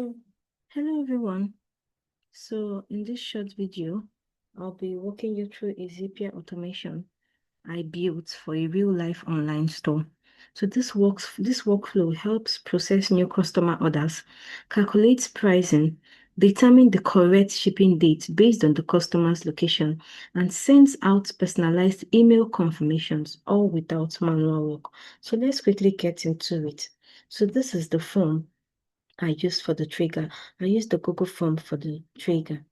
Hello everyone. So in this short video, I'll be walking you through a Zapier automation I built for a real-life online store. So this workflow helps process new customer orders, calculates pricing, determine the correct shipping date based on the customer's location, and sends out personalized email confirmations, all without manual work. So let's quickly get into it. So this is the form I used for the trigger. I used the Google form for the trigger.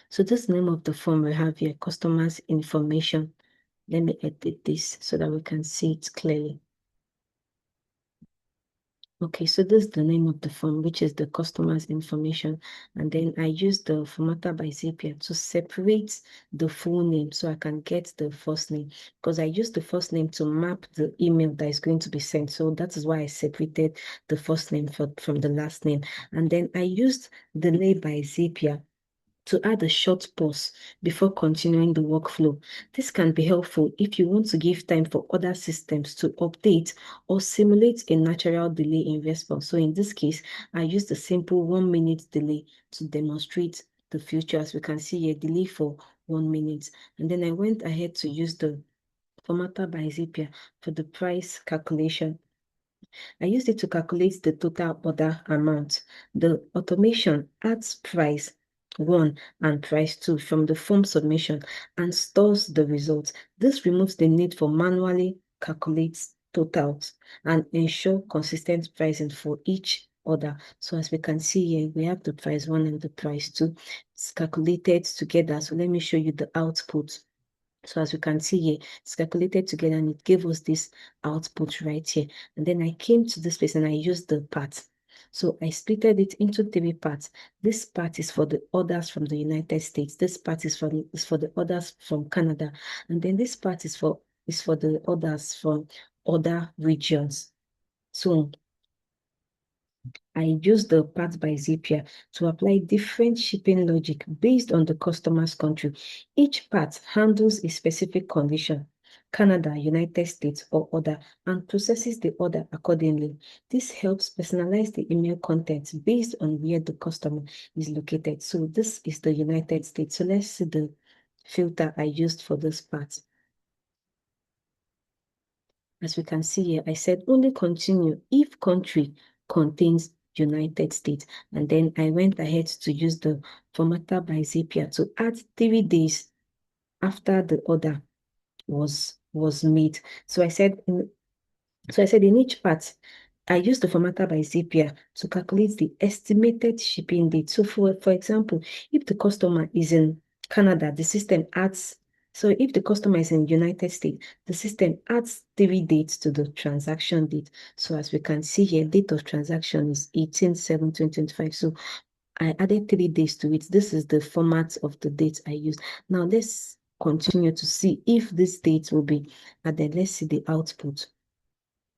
So this name of the form we have here, customers information. Let me edit this so that we can see it clearly. Okay, so this is the name of the form, which is the customer's information. And then I use the formatter by Zapier to separate the full name so I can get the first name, because I use the first name to map the email that is going to be sent. So that is why I separated the first name from the last name. And then I used delay by Zapier to add a short pause before continuing the workflow. This can be helpful if you want to give time for other systems to update or simulate a natural delay in response. So in this case, I used a simple 1 minute delay to demonstrate the future. As we can see a delay for 1 minute. And then I went ahead to use the formatter by Zapier for the price calculation. I used it to calculate the total order amount. The automation adds price 1 and price 2 from the form submission and stores the results. This removes the need for manually calculate totals and ensure consistent pricing for each order. So as we can see here, we have the price 1 and the price 2. It's calculated together. So let me show you the output. So as you can see here, it's calculated together and it gave us this output right here. And then I came to this place and I used the part. So I splitted it into 3 parts. This part is for the orders from the United States. This part is for the orders from Canada. And then this part is for the orders from other regions. So I use the part by Zapier to apply different shipping logic based on the customer's country. Each part handles a specific condition, Canada, United States, or other, and processes the order accordingly. This helps personalize the email content based on where the customer is located. So this is the United States. So let's see the filter I used for this part. As we can see here, I said only continue if country contains United States. And then I went ahead to use the formatter by Zapier to add 3 days after the order was made. So I said in each part, I used the formatter by Zapier to calculate the estimated shipping date. So for example, if the customer is in Canada, the system adds, so if the customer is in United States, the system adds 3 dates to the transaction date. So as we can see here, date of transaction is 18/7/2025. So I added 3 days to it. This is the format of the date I used. Now let's continue to see if this date will be added. Let's see the output.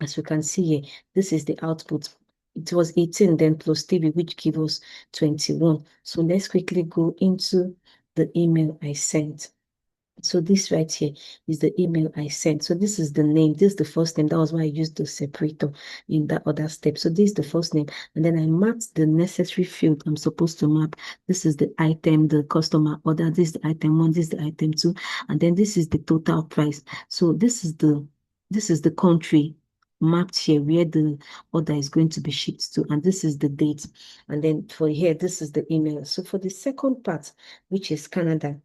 As we can see here, this is the output. It was 18 then plus 3, which gives us 21. So let's quickly go into the email I sent. So this right here is the email I sent. So this is the name. This is the first name. That was why I used the separator in that other step. So this is the first name. And then I marked the necessary field I'm supposed to map. This is the item, the customer order. This is the item 1. This is the item 2. And then this is the total price. So this is the country mapped here where the order is going to be shipped to, and this is the date. And then for here, this is the email. So for the second part, which is Canada,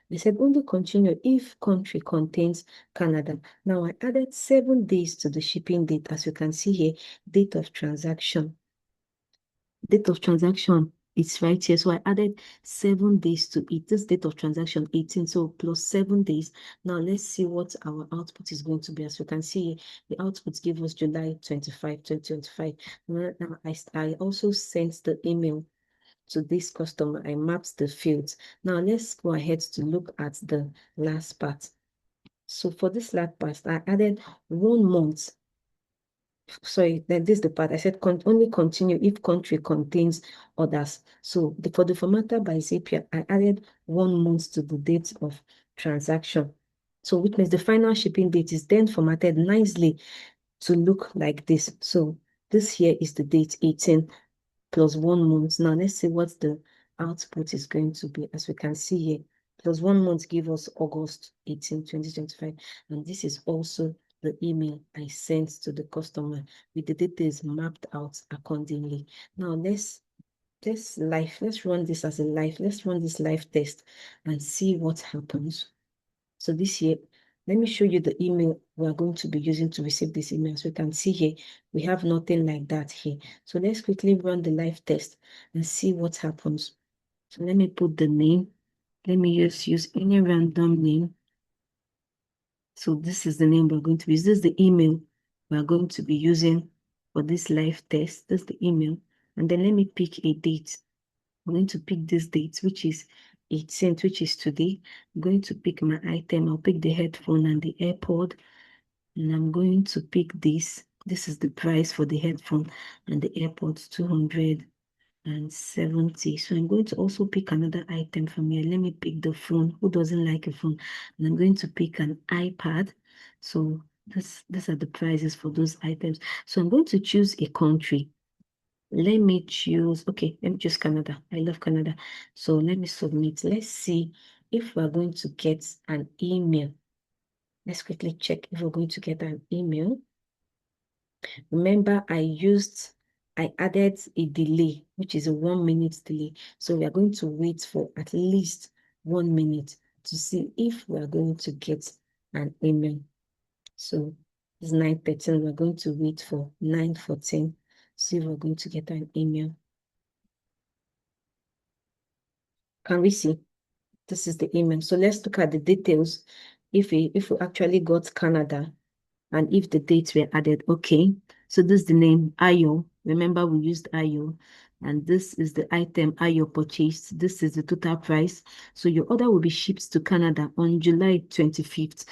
they said only continue if country contains Canada. Now I added 7 days to the shipping date. As you can see here, date of transaction. Date of transaction is right here. So I added 7 days to it. This date of transaction 18, so plus 7 days. Now let's see what our output is going to be. As you can see, the output gave us July 25, 2025. Now I also sent the email to this customer. I mapped the fields. Now let's go ahead to look at the last part. So for this last part, I added 1 month. Sorry, then this is the part I said only continue if country contains others. So for the formatter by Zapier, I added 1 month to the date of transaction. So which means the final shipping date is then formatted nicely to look like this. So this here is the date 18. plus 1 month. Now let's see what the output is going to be. As we can see here, plus 1 month give us August 18, 2025. And this is also the email I sent to the customer with the details mapped out accordingly. Now let's run this as a live, let's run this live test and see what happens. So this here, let me show you the email we are going to be using to receive this email. So you can see here, we have nothing like that here. So let's quickly run the live test and see what happens. So let me put the name. Let me just use any random name. So this is the name we're going to use. This is the email we're going to be using for this live test. This is the email. And then let me pick a date. I'm going to pick this date, which is 18th, which is today. I'm going to pick my item. I'll pick the headphone and the AirPod. And I'm going to pick this. This is the price for the headphone and the AirPods, 270. So I'm going to also pick another item from here. Let me pick the phone. Who doesn't like a phone? And I'm going to pick an iPad. So these are the prices for those items. So I'm going to choose a country. Let me choose, okay, let me choose Canada. I love Canada. So let me submit. Let's see if we're going to get an email. Let's quickly check if we're going to get an email. Remember, I added a delay, which is a 1 minute delay. So we are going to wait for at least 1 minute to see if we are going to get an email. So it's 9:13. We're going to wait for 9:14. See if we're going to get an email. Can we see? This is the email. So let's look at the details. If we actually got Canada and if the dates were added, okay. So this is the name Ayo. Remember we used Ayo. And this is the item Ayo purchased. This is the total price. So your order will be shipped to Canada on July 25th.